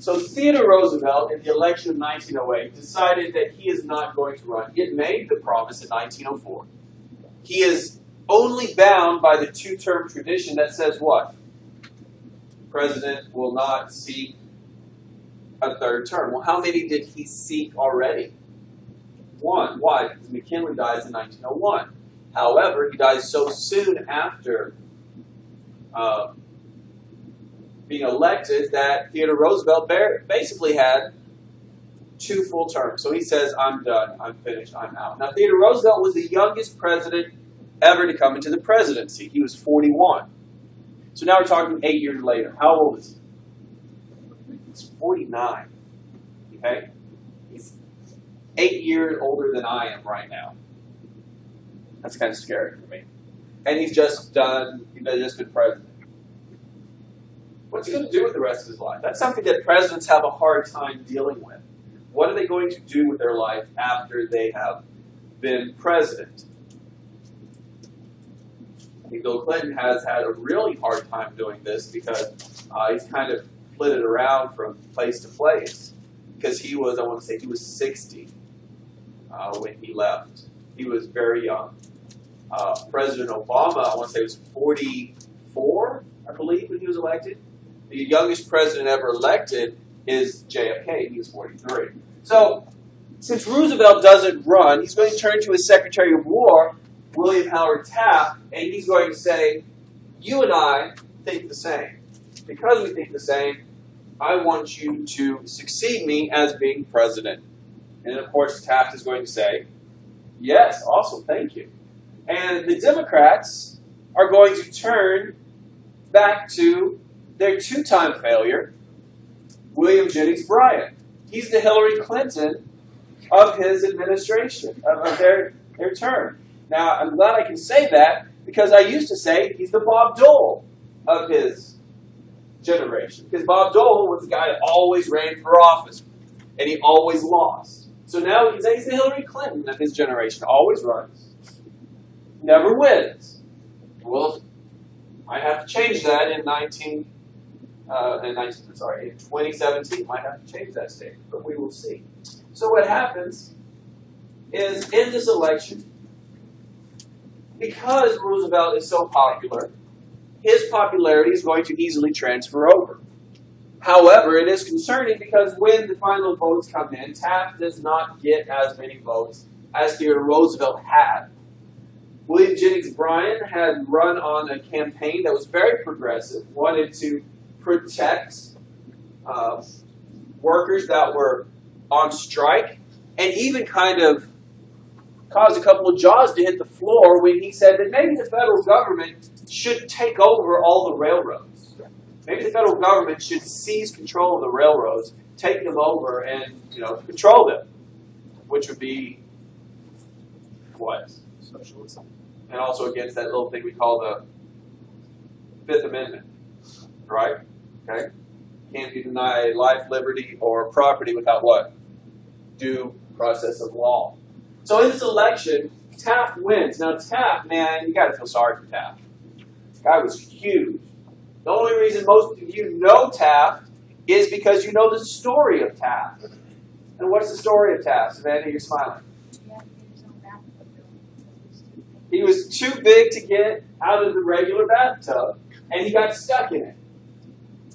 So Theodore Roosevelt, in the election of 1908, decided that he is not going to run. He had made the promise in 1904. He is only bound by the two-term tradition that says what? The president will not seek a third term. Well, how many did he seek already? One. Why? Because McKinley dies in 1901. However, he dies so soon after being elected that Theodore Roosevelt basically had 2 full terms. So he says, I'm done, I'm finished, I'm out. Now, Theodore Roosevelt was the youngest president ever to come into the presidency. He was 41. So now we're talking 8 years later. How old is he? He's 49. Okay? He's 8 years older than I am right now. That's kind of scary for me. And he's just been president. What's he going to do with the rest of his life? That's something that presidents have a hard time dealing with. What are they going to do with their life after they have been president? I think Bill Clinton has had a really hard time doing this because he's kind of flitted around from place to place. Because he was, I want to say, he was 60 when he left. He was very young. President Obama, I want to say, was 44, I believe, when he was elected. The youngest president ever elected is JFK. He was 43. So, since Roosevelt doesn't run, he's going to turn to his Secretary of War, William Howard Taft, and he's going to say, you and I think the same. Because we think the same, I want you to succeed me as being president. And of course, Taft is going to say, yes, awesome, thank you. And the Democrats are going to turn back to their 2-time failure, William Jennings Bryan. He's the Hillary Clinton of his administration, of their term. Now, I'm glad I can say that because I used to say he's the Bob Dole of his generation. Because Bob Dole was the guy that always ran for office, and he always lost. So now we can say he's the Hillary Clinton of his generation. Always runs, never wins. Well, I have to change that in 2017. Might have to change that statement, but we will see. So what happens is in this election, because Roosevelt is so popular, his popularity is going to easily transfer over. However, it is concerning because when the final votes come in, Taft does not get as many votes as Theodore Roosevelt had. William Jennings Bryan had run on a campaign that was very progressive, wanted to protect workers that were on strike, and even kind of caused a couple of jaws to hit the floor when he said that maybe the federal government should take over all the railroads. Maybe the federal government should seize control of the railroads, take them over, and control them, which would be what? Socialism. And also against that little thing we call the Fifth Amendment, right? Okay? Can't be denied life, liberty, or property without what? Due process of law. So in this election, Taft wins. Now Taft, man, you got to feel sorry for Taft. This guy was huge. The only reason most of you know Taft is because you know the story of Taft. And what's the story of Taft? Savannah, you're smiling. He was too big to get out of the regular bathtub, and he got stuck in it.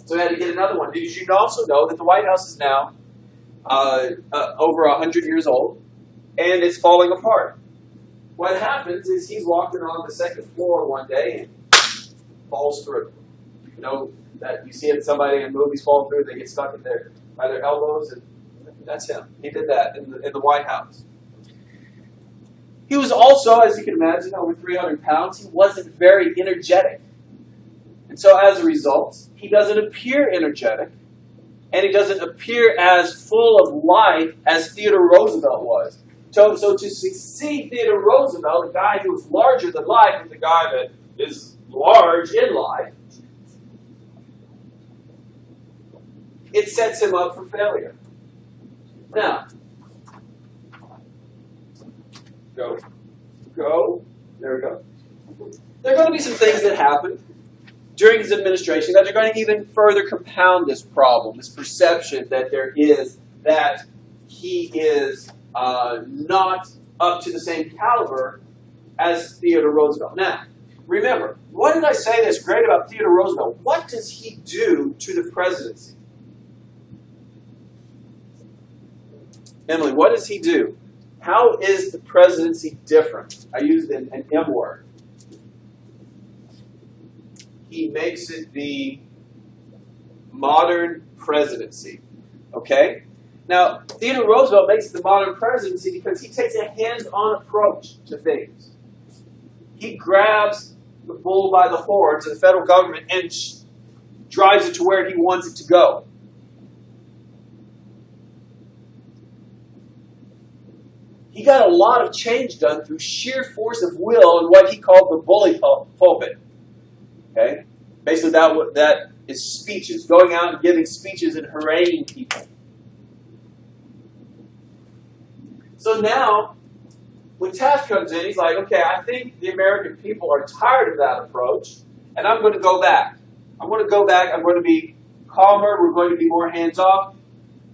So he had to get another one. Did you also know that the White House is now over 100 years old, and it's falling apart? What happens is he's walking on the second floor one day and falls through. You know that you see it, somebody in movies fall through, they get stuck by their elbows, and that's him. He did that in the White House. He was also, as you can imagine, over 300 pounds. He wasn't very energetic. And so as a result, he doesn't appear energetic, and he doesn't appear as full of life as Theodore Roosevelt was. So to succeed Theodore Roosevelt, a guy who was larger than life, and the guy that is large in life, it sets him up for failure. Now, go. There we go. There are going to be some things that happen during his administration that they're going to even further compound this problem, this perception that there is that he is not up to the same caliber as Theodore Roosevelt. Now, remember, what did I say that's great about Theodore Roosevelt? What does he do to the presidency? Emily, what does he do? How is the presidency different? I used an M word. He makes it the modern presidency. Okay? Now, Theodore Roosevelt makes it the modern presidency because he takes a hands-on approach to things. He grabs the bull by the horns of the federal government and drives it to where he wants it to go. He got a lot of change done through sheer force of will and what he called the bully pulpit. Okay? Basically, that is speeches, going out and giving speeches and haranguing people. So now, when Taft comes in, he's like, okay, I think the American people are tired of that approach, and I'm going to go back. I'm going to go back. I'm going to be calmer. We're going to be more hands-off.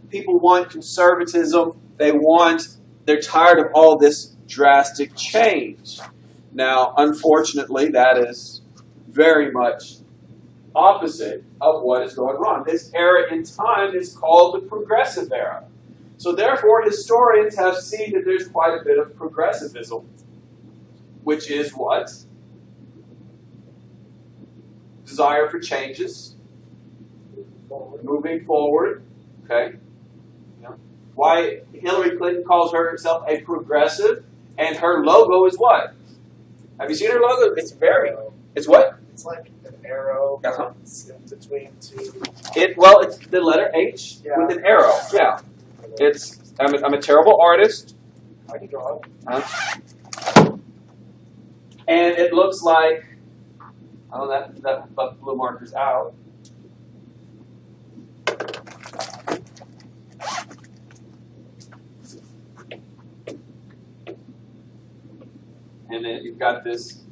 People want conservatism. They're tired of all this drastic change. Now, unfortunately, that is very much opposite of what is going on. This era in time is called the Progressive Era. So therefore, historians have seen that there's quite a bit of progressivism, which is what? Desire for changes, moving forward, okay? Why Hillary Clinton calls herself a progressive, and her logo is what? Have you seen her logo? It's what? It's like an arrow. Uh-huh. It's in between two. It's the letter H with an arrow. Yeah. I'm a terrible artist. I can draw it. And it looks like, I don't know, that blue marker's out. And then you've got this.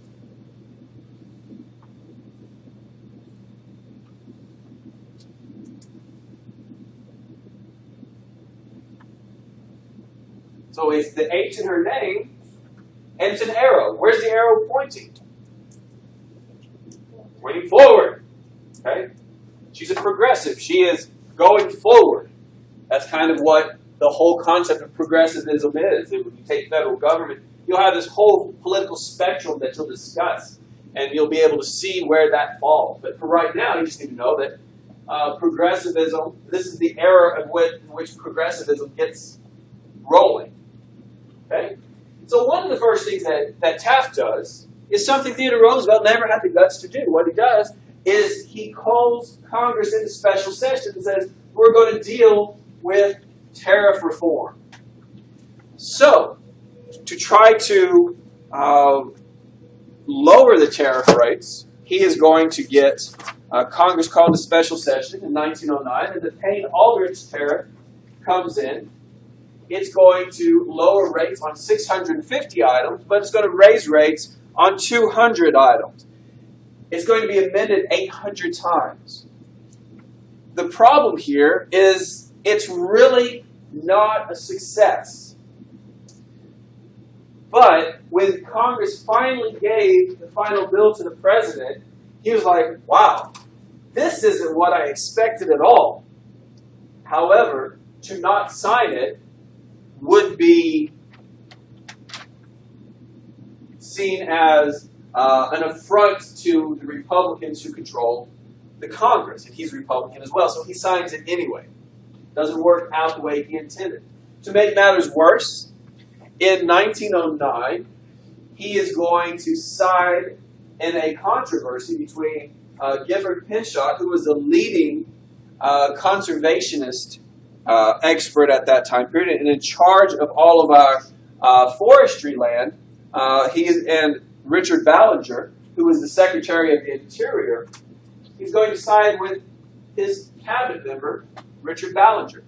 So it's the H in her name, and it's an arrow. Where's the arrow pointing? Pointing forward. Okay? She's a progressive. She is going forward. That's kind of what the whole concept of progressivism is. When you take federal government, you'll have this whole political spectrum that you'll discuss, and you'll be able to see where that falls. But for right now, you just need to know that progressivism, this is the era in which progressivism gets rolling. Okay? So one of the first things that Taft does is something Theodore Roosevelt never had the guts to do. What he does is he calls Congress into special session and says, we're going to deal with tariff reform. So, to try to lower the tariff rates, he is going to get Congress called to special session in 1909, and the Payne-Aldrich tariff comes in. It's going to lower rates on 650 items, but it's going to raise rates on 200 items. It's going to be amended 800 times. The problem here is it's really not a success. But when Congress finally gave the final bill to the president, he was like, wow, this isn't what I expected at all. However, to not sign it would be seen as an affront to the Republicans who control the Congress. And he's Republican as well, so he signs it anyway. Doesn't work out the way he intended. To make matters worse, in 1909, he is going to side in a controversy between Gifford Pinchot, who was a leading conservationist expert at that time period and in charge of all of our forestry land, and Richard Ballinger, who was the Secretary of the Interior. He's going to side with his cabinet member, Richard Ballinger.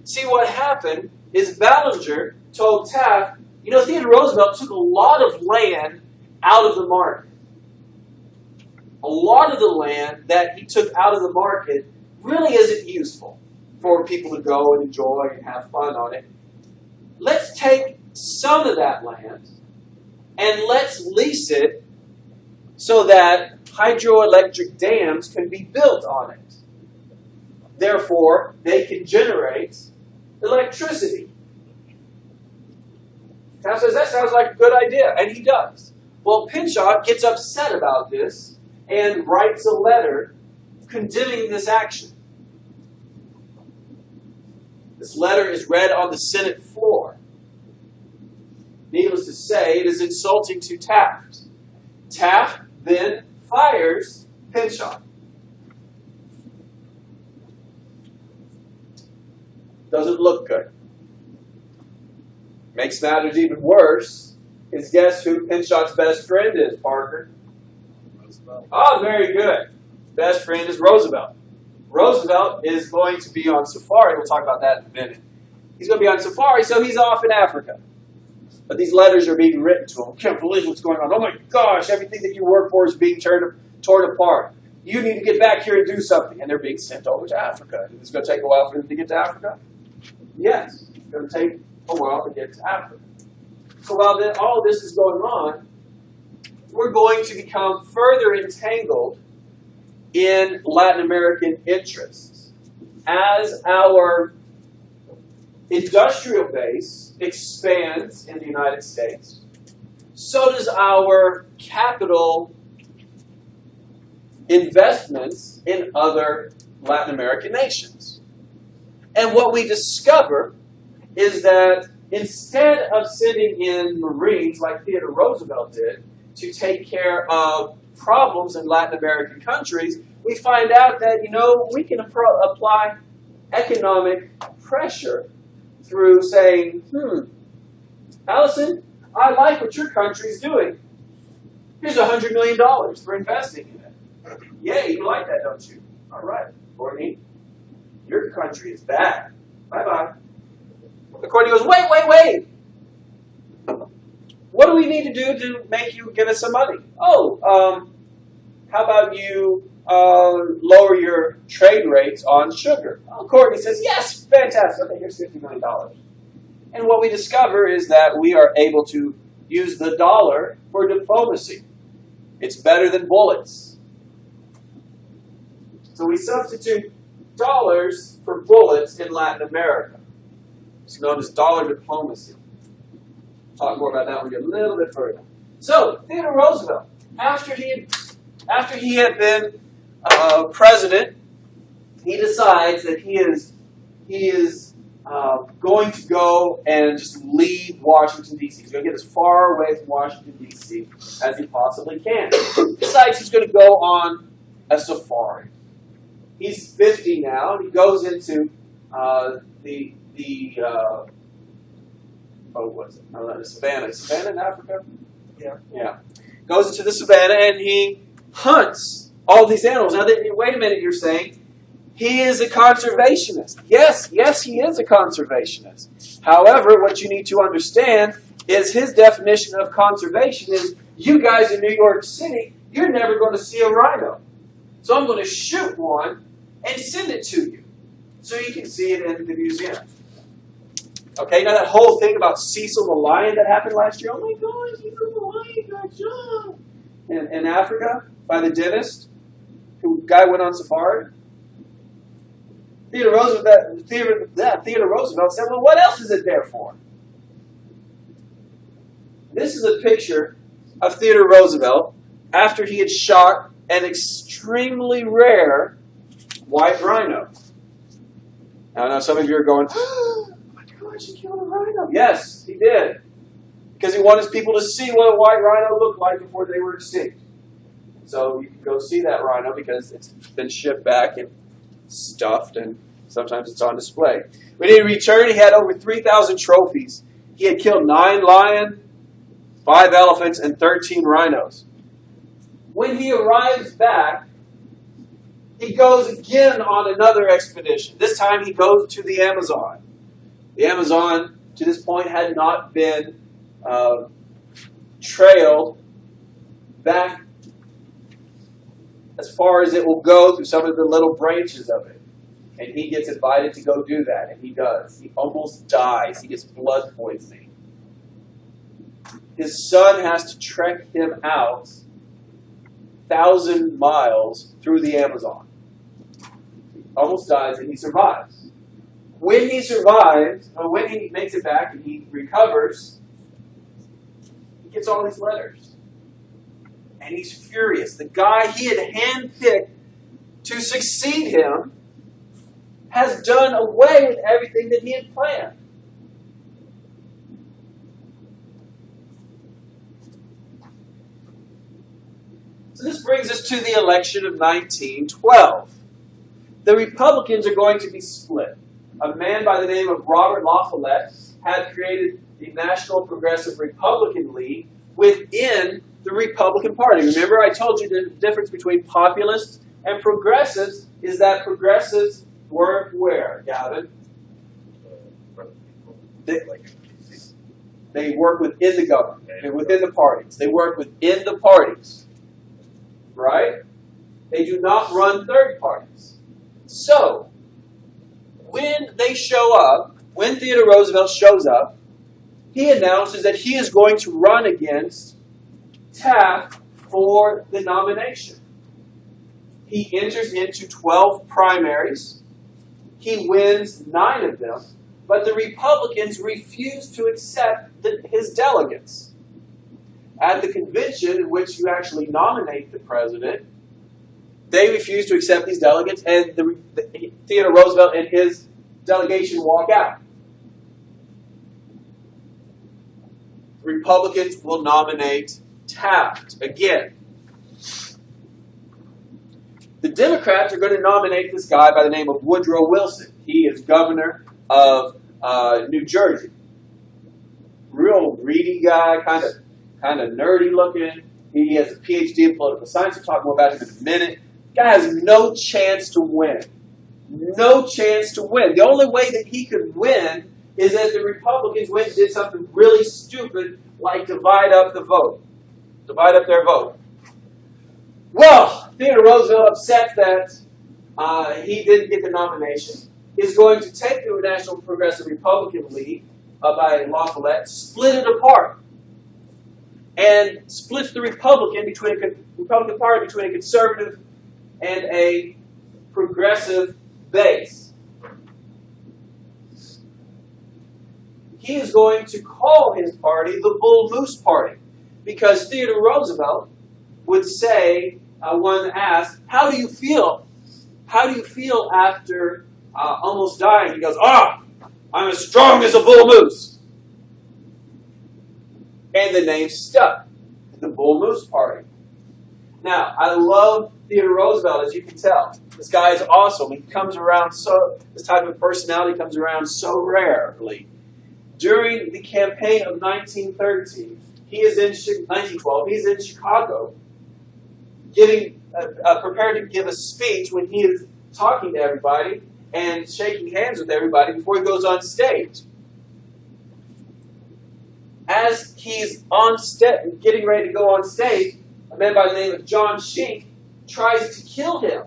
See, what happened is Ballinger told Taft, you know, Theodore Roosevelt took a lot of land out of the market. a lot of the land that he took out of the market really isn't useful for people to go and enjoy and have fun on it. Let's take some of that land and let's lease it so that hydroelectric dams can be built on it. Therefore, they can generate electricity. Town says, that sounds like a good idea, and he does. Well, Pinchot gets upset about this and writes a letter condemning this action. This letter is read on the Senate floor. Needless to say, it is insulting to Taft. Taft then fires Pinchot. Doesn't look good. Makes matters even worse is guess who Pinchot's best friend is, Parker? Roosevelt. Oh, very good. Best friend is Roosevelt. Roosevelt is going to be on safari. We'll talk about that in a minute. He's going to be on safari, so he's off in Africa. But these letters are being written to him. Can't believe what's going on. Oh my gosh, everything that you work for is being torn apart. You need to get back here and do something. And they're being sent over to Africa. Is it going to take a while for them to get to Africa? Yes, it's going to take a while to get to Africa. So while all of this is going on, we're going to become further entangled in Latin American interests. As our industrial base expands in the United States, so does our capital investments in other Latin American nations. And what we discover is that instead of sending in Marines like Theodore Roosevelt did to take care of problems in Latin American countries, we find out that, we can apply economic pressure through saying, Allison, I like what your country's doing. Here's $100 million for investing in it. Yay, you like that, don't you? All right, Courtney, your country is bad. Bye-bye. The Courtney goes, wait. What do we need to do to make you give us some money? Oh, how about you lower your trade rates on sugar? Oh, Courtney says, yes, fantastic. Okay, here's $50 million. And what we discover is that we are able to use the dollar for diplomacy. It's better than bullets. So we substitute dollars for bullets in Latin America. It's known as dollar diplomacy. Talk more about that when we get a little bit further. So, Theodore Roosevelt, after he had been president, he decides that he is going to go and just leave Washington, D.C. He's going to get as far away from Washington, D.C. as he possibly can. He decides he's going to go on a safari. He's 50 now, and he goes into the savannah. Savannah in Africa? Yeah. Goes into the savannah and he hunts all these animals. Now, wait a minute, you're saying he is a conservationist. Yes, he is a conservationist. However, what you need to understand is his definition of conservation is you guys in New York City, you're never going to see a rhino. So I'm going to shoot one and send it to you so you can see it in the museum. Okay, now that whole thing about Cecil the lion that happened last year, oh my gosh, Cecil the lion got shot in Africa by the dentist, guy went on safari. Theodore Roosevelt said, well, what else is it there for? This is a picture of Theodore Roosevelt after he had shot an extremely rare white rhino. Now I know some of you are going, oh my gosh, he killed a rhino. Yes, he did. Because he wanted people to see what a white rhino looked like before they were extinct. So you can go see that rhino because it's been shipped back and stuffed, and sometimes it's on display. When he returned, he had over 3,000 trophies. He had killed 9 lions, 5 elephants, and 13 rhinos. When he arrives back, he goes again on another expedition. This time he goes to the Amazon. The Amazon, to this point, had not been trailed back as far as it will go through some of the little branches of it. And he gets invited to go do that, and he does. He almost dies. He gets blood poisoning. His son has to trek him out 1,000 miles through the Amazon. He almost dies, and he survives. When he survives, or when he makes it back and he recovers, he gets all these letters. And he's furious. The guy he had handpicked to succeed him has done away with everything that he had planned. So this brings us to the election of 1912. The Republicans are going to be split. A man by the name of Robert La Follette had created the National Progressive Republican League within the Republican Party. Remember, I told you the difference between populists and progressives is that progressives work where, Gavin? They work within the government. They're within the parties. They work within the parties. Right? They do not run third parties. So, when they show up, when Theodore Roosevelt shows up, he announces that he is going to run against Taft for the nomination. He enters into 12 primaries. He wins 9 of them, but the Republicans refuse to accept his delegates. At the convention in which you actually nominate the president, they refuse to accept these delegates, and Theodore Roosevelt and his delegation walk out. Republicans will nominate Taft again. The Democrats are going to nominate this guy by the name of Woodrow Wilson. He is governor of New Jersey. Real reedy guy, kind of nerdy looking. He has a PhD in political science. We'll talk more about him in a minute. Guy has no chance to win. No chance to win. The only way that he could win is if the Republicans went and did something really stupid like divide up the vote. Divide up their vote. Well, Theodore Roosevelt, upset that he didn't get the nomination, is going to take the National Progressive Republican League by La Follette, split it apart, and splits the Republican Party between a conservative and a progressive base. He is going to call his party the Bull Moose Party, because Theodore Roosevelt would say, when asked, how do you feel? How do you feel after almost dying? He goes, I'm as strong as a bull moose. And the name stuck, the Bull Moose Party. Now, I love Theodore Roosevelt, as you can tell. This guy is awesome. He comes around this type of personality comes around so rarely. During the campaign of 1913, 1912, he's in Chicago, prepared to give a speech when he is talking to everybody and shaking hands with everybody before he goes on stage. As he's getting ready to go on stage, a man by the name of John Schenck tries to kill him.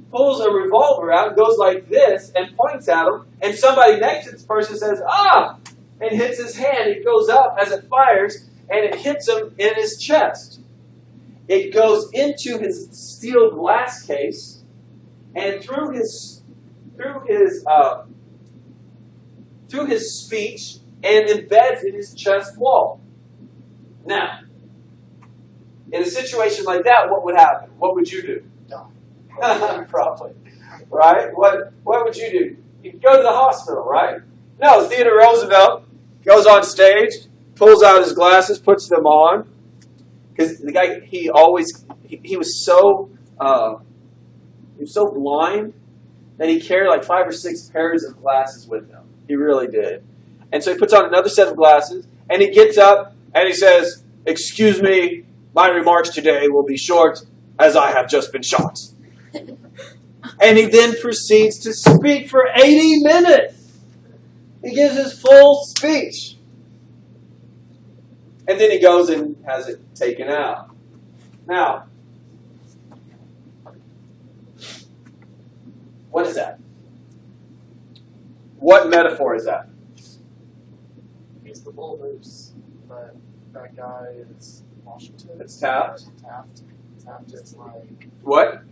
Pulls a revolver out and goes like this and points at him, and somebody next to this person says, and hits his hand. It goes up as it fires, and it hits him in his chest. It goes into his steel glass case, and through his speech, and embeds in his chest wall. Now, in a situation like that, what would happen? What would you do? Probably. Right? What would you do? You'd go to the hospital, right? No, Theodore Roosevelt goes on stage, pulls out his glasses, puts them on. Because the guy, he was so blind that he carried like 5 or 6 pairs of glasses with him. He really did. And so he puts on another set of glasses, and he gets up, and he says, "Excuse me, my remarks today will be short, as I have just been shot." And he then proceeds to speak for 80 minutes. He gives his full speech. And then he goes and has it taken out. Now, What is that? What metaphor is that? He's the bull moose, but that guy is Washington. It's Taft. Taft is like. What?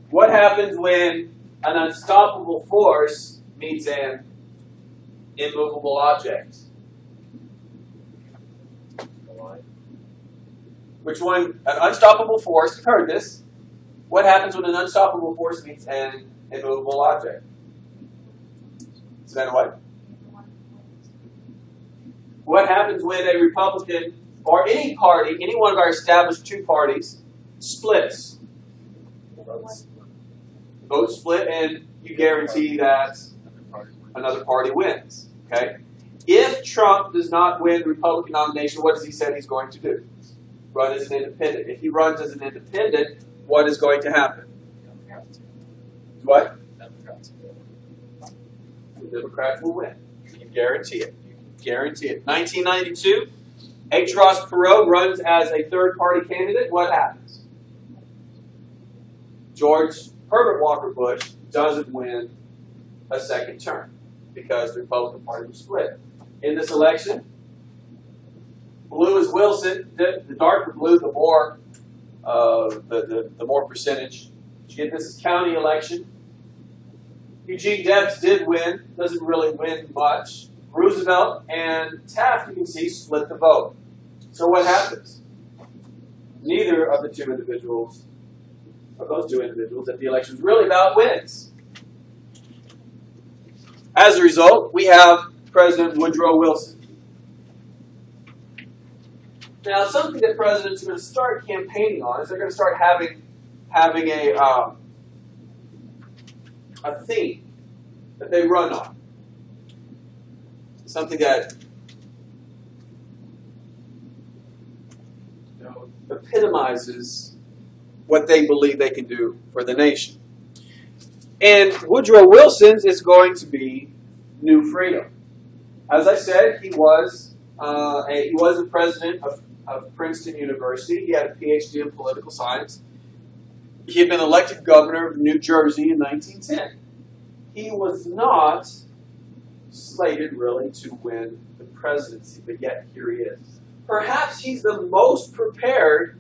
What happens when an unstoppable force meets an immovable object? Which one? An unstoppable force. You've heard this. What happens when an unstoppable force meets an immovable object? Is that what? What happens when a Republican or any party, any one of our established two parties, splits? Votes split, and you guarantee that another party wins. Okay. If Trump does not win the Republican nomination, what does he say he's going to do? Run as an independent. If he runs as an independent, what is going to happen? What? The Democrats will win. You can guarantee it. You can guarantee it. 1992, H. Ross Perot runs as a third-party candidate. What happens? George Herbert Walker Bush doesn't win a second term because the Republican Party was split. In this election, blue is Wilson. The darker blue, the more the more percentage. You get this is county election. Eugene Debs did win. Doesn't really win much. Roosevelt and Taft, you can see, split the vote. So what happens? Neither of the two individuals, of those two individuals, that the election is really about wins. As a result, we have President Woodrow Wilson. Now, something that presidents are going to start campaigning on is they're going to start having a theme that they run on. Something that epitomizes what they believe they can do for the nation. And Woodrow Wilson's is going to be New Freedom. As I said, he was a president of Princeton University. He had a PhD in political science. He had been elected governor of New Jersey in 1910. He was not slated really to win the presidency, but yet here he is. Perhaps he's the most prepared,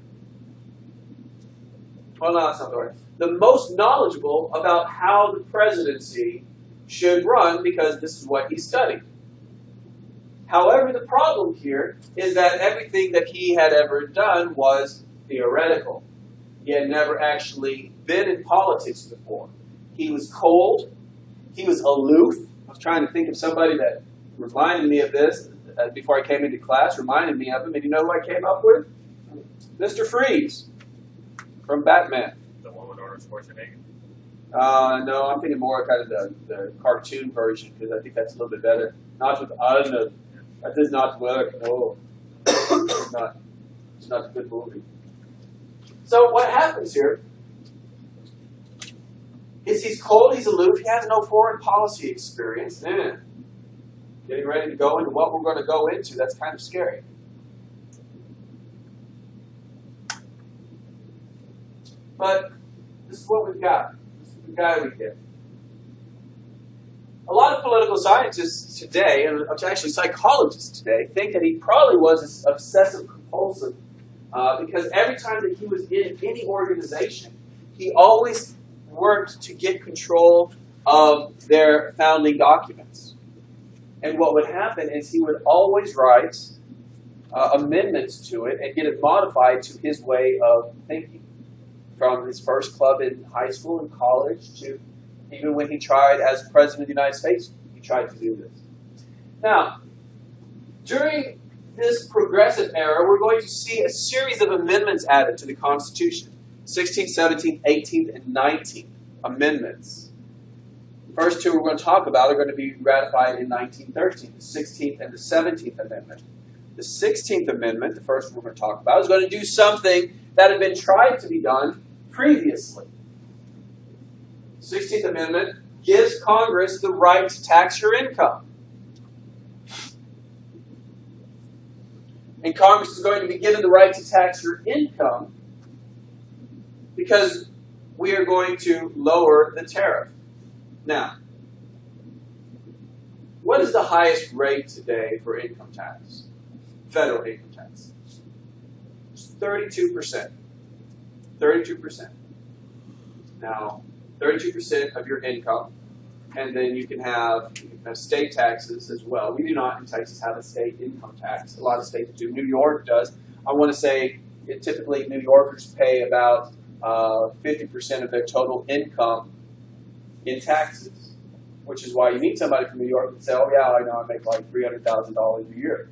well, no, that's not the right, the most knowledgeable about how the presidency should run because this is what he studied. However, the problem here is that everything that he had ever done was theoretical. He had never actually been in politics before. He was cold. He was aloof. I was trying to think of somebody that reminded me of this before I came into class, reminded me of him. And you know who I came up with? Mr. Freeze from Batman. The one with Arnold Schwarzenegger? No, I'm thinking more kind of the cartoon version because I think that's a little bit better. Not with Arnold. That does not work. No, it's not. It's not a good movie. So what happens here is he's cold, he's aloof, he has no foreign policy experience. Getting ready to go into what we're going to go into, that's kind of scary. But this is what we've got. This is the guy we get. A lot of political scientists today, and actually psychologists today, think that he probably was obsessive compulsive because every time that he was in any organization, he always worked to get control of their founding documents. And what would happen is he would always write amendments to it and get it modified to his way of thinking. From his first club in high school and college to even when he tried as President of the United States, he tried to do this. Now, during this progressive era, we're going to see a series of amendments added to the Constitution. 16th, 17th, 18th, and 19th amendments. The first two we're going to talk about are going to be ratified in 1913, the 16th and the 17th Amendment. The 16th Amendment, the first one we're going to talk about, is going to do something that had been tried to be done previously. The 16th Amendment gives Congress the right to tax your income. And Congress is going to be given the right to tax your income because we are going to lower the tariff. Now, what is the highest rate today for income tax? Federal income tax. It's 32%. 32%. Now, 32% of your income, and then you can have state taxes as well. We do not in Texas have a state income tax. A lot of states do. New York does. I want to say typically New Yorkers pay about 50% of their total income in taxes, which is why you meet somebody from New York and say, oh yeah, I know I make like $300,000 a year.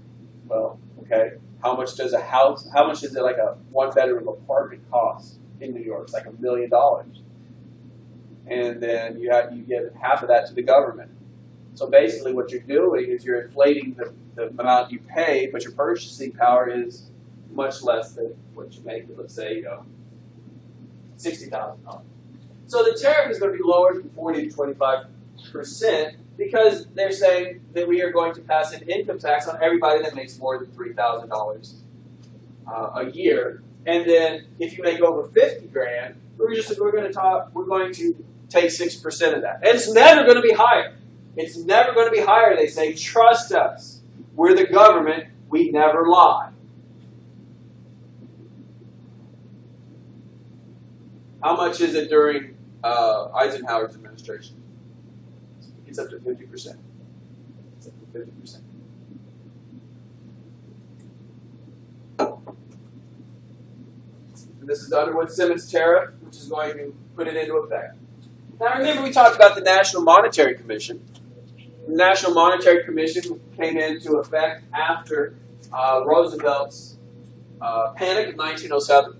Well, okay, how much does a house, how much is it like a one-bedroom apartment cost in New York? It's like $1 million. And then you give half of that to the government. So basically what you're doing is you're inflating the amount you pay, but your purchasing power is much less than what you make. Let's say, $60,000. So the tariff is going to be lowered from 40 to 25% because they're saying that we are going to pass an income tax on everybody that makes more than $3,000 a year. And then if you make over 50 grand, we're going to take 6% of that. And it's never going to be higher. It's never going to be higher. They say, trust us. We're the government. We never lie. How much is it during Eisenhower's administration? It's up to 50%. It's up to 50%. And this is the Underwood-Simmons tariff, which is going to put it into effect. Now remember we talked about the National Monetary Commission. The National Monetary Commission came into effect after Roosevelt's Panic of 1907.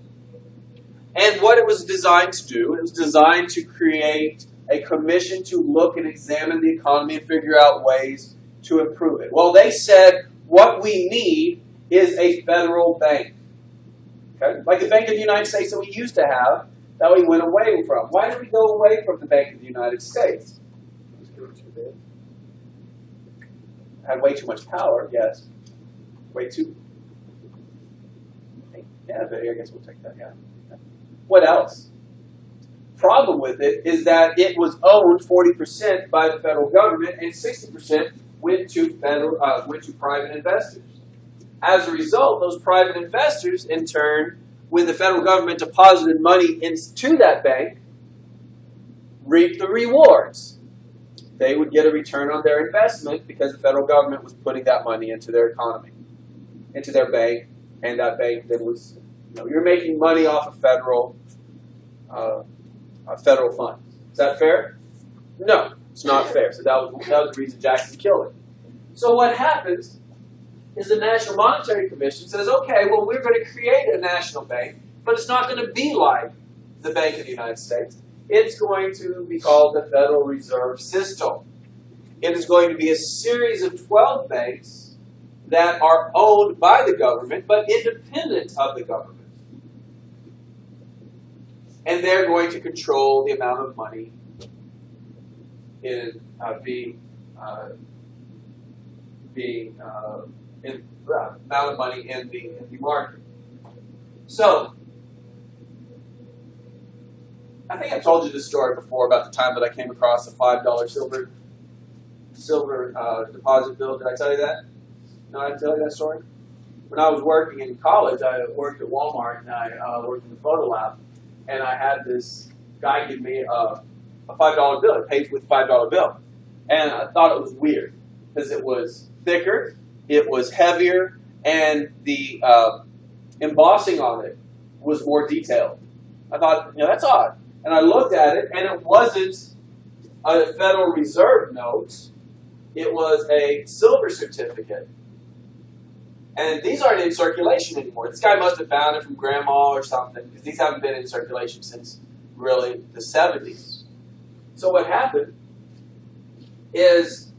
And what it was designed to do, it was designed to create a commission to look and examine the economy and figure out ways to improve it. Well, they said what we need is a federal bank. Okay? Like the Bank of the United States that we used to have, that we went away from. Why did we go away from the Bank of the United States? It was too big. Had way too much power, yes. Way too. Yeah, I guess we'll take that, yeah. What else? Problem with it is that it was owned 40% by the federal government and 60% went to private investors. As a result, those private investors, in turn, when the federal government deposited money into that bank, reaped the rewards. They would get a return on their investment because the federal government was putting that money into their economy, into their bank, and that bank then was, you're making money off of federal funds. Is that fair? No, it's not fair. So that was the reason Jackson killed it. So what happens is the National Monetary Commission says, okay, well, we're going to create a national bank, but it's not going to be like the Bank of the United States. It's going to be called the Federal Reserve System. It is going to be a series of 12 banks that are owned by the government, but independent of the government. And they're going to control the amount of money in amount of money in the market. So, I think I told you this story before about the time that I came across a $5 silver deposit bill. Did I tell you that? No, I didn't tell you that story? When I was working in college, I worked at Walmart and I worked in the photo lab. And I had this guy give me a $5 bill. I paid with a $5 bill. And I thought it was weird because it was thicker, it was heavier, and the embossing on it was more detailed. I thought, that's odd. And I looked at it, and it wasn't a Federal Reserve note. It was a silver certificate. And these aren't in circulation anymore. This guy must have found it from grandma or something, because these haven't been in circulation since really the 70s. So what happened is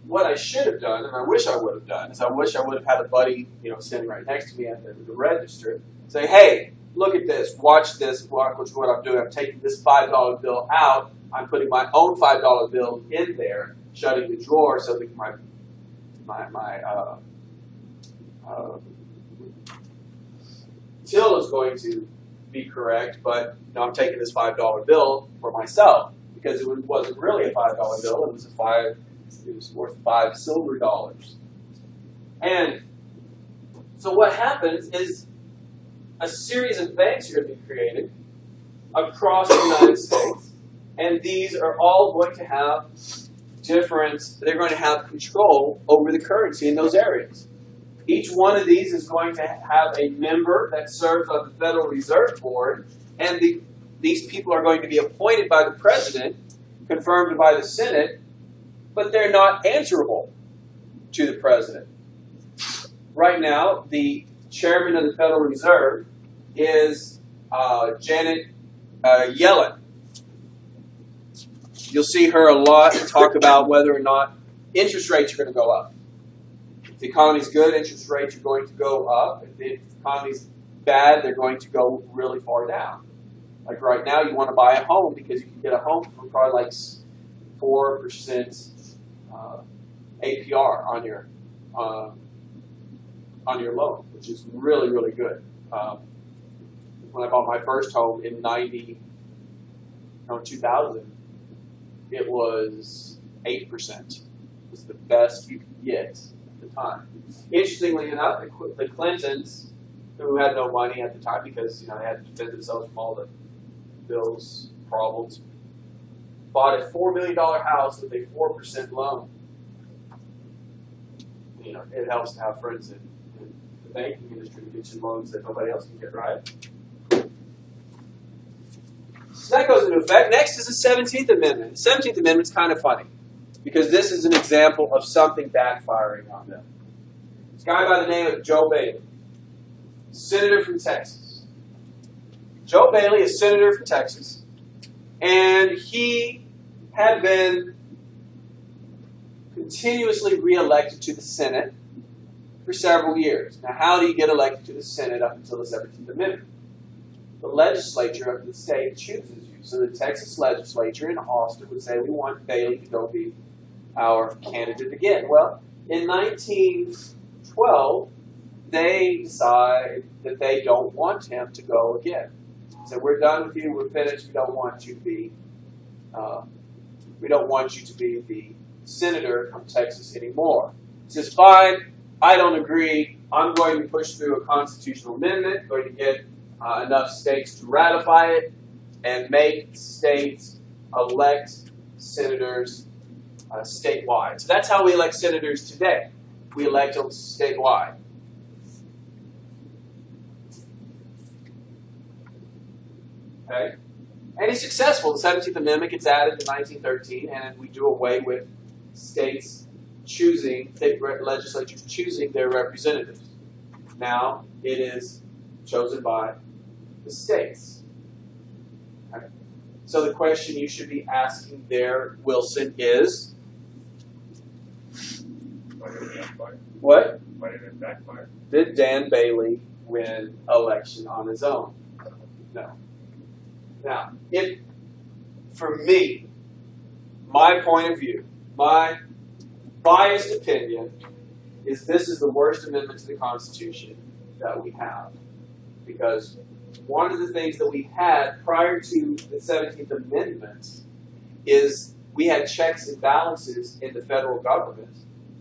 what I should have done, and I wish I would have done, is I wish I would have had a buddy, sitting right next to me at the register, say, hey, look at this, watch this, watch what I'm doing. I'm taking this $5 bill out. I'm putting my own $5 bill in there, shutting the drawer so that till is going to be correct, but I'm taking this $5 bill for myself because it wasn't really a $5 bill. It was worth 5 silver dollars. And so what happens is a series of banks are going to be created across the United States, and these are all going to have they're going to have control over the currency in those areas. Each one of these is going to have a member that serves on the Federal Reserve Board, and these people are going to be appointed by the President, confirmed by the Senate, but they're not answerable to the President. Right now, the chairman of the Federal Reserve is Janet Yellen. You'll see her a lot talk about whether or not interest rates are going to go up. If the economy's good, interest rates are going to go up. If the economy's bad, they're going to go really far down. Like right now, you want to buy a home because you can get a home for probably like 4% APR on your loan, which is really, really good. When I bought my first home in 2000, it was 8%. It was the best you could get at the time. Interestingly enough, the Clintons, who had no money at the time because they had to defend themselves from all the bills, problems, bought a $4 million house with a 4% loan. It helps to have friends in the banking industry to get you loans that nobody else can get, right? So that goes into effect. Next is the 17th Amendment. The 17th Amendment is kind of funny because this is an example of something backfiring on them. This guy by the name of Joe Bailey, senator from Texas. Joe Bailey is senator from Texas, and he had been continuously reelected to the Senate for several years. Now, how do you get elected to the Senate up until the 17th Amendment? The legislature of the state chooses you. So the Texas legislature in Austin would say, we want Bailey to go be our candidate again. Well, in 1912, they decide that they don't want him to go again. So we're done with you. We're finished. We don't want you to be. The senator from Texas anymore. He says, fine. I don't agree. I'm going to push through a constitutional amendment. Going to get enough states to ratify it and make states elect senators statewide. So that's how we elect senators today. We elect them statewide. Okay? And he's successful. The 17th Amendment gets added in 1913, and we do away with state legislatures choosing their representatives. Now it is chosen by the states. Okay. So the question you should be asking there, Wilson, is what? Why did it backfire? Did Dan Bailey win election on his own? No. Now, for me, my point of view, my biased opinion is this is the worst amendment to the Constitution that we have. Because one of the things that we had prior to the 17th Amendment is we had checks and balances in the federal government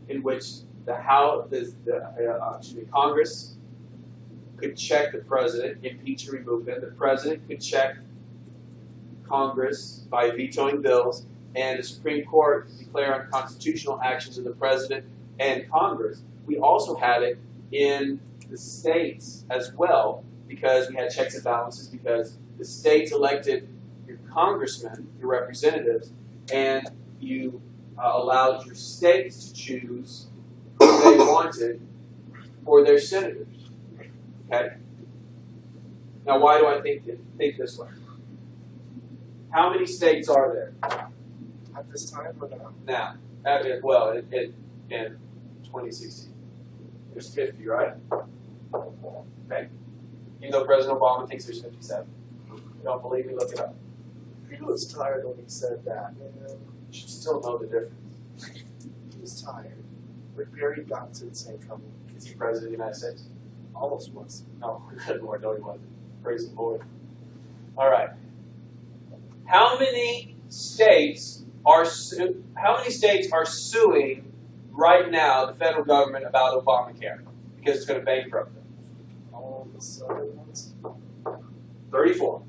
in which Congress could check the president, impeach and remove him. The president could check Congress by vetoing bills, and the Supreme Court could declare unconstitutional actions of the president and Congress. We also had it in the states as well, because we had checks and balances, because the states elected your congressmen, your representatives, and you allowed your states to choose who they wanted for their senators. Okay? Now, why do I think this way? How many states are there? At this time or now? Now, in 2016. There's 50, right? Okay. Even though President Obama thinks there's 57. You don't believe me? Look it up. He was tired when he said that. You should still know the difference. He was tired. Rick Perry got into the same trouble. Is he president of the United States? Almost was. No, good Lord, no, he wasn't. Praise the Lord. All right. How many states are suing right now the federal government about Obamacare because it's going to bankrupt them? All of the southern ones. 34.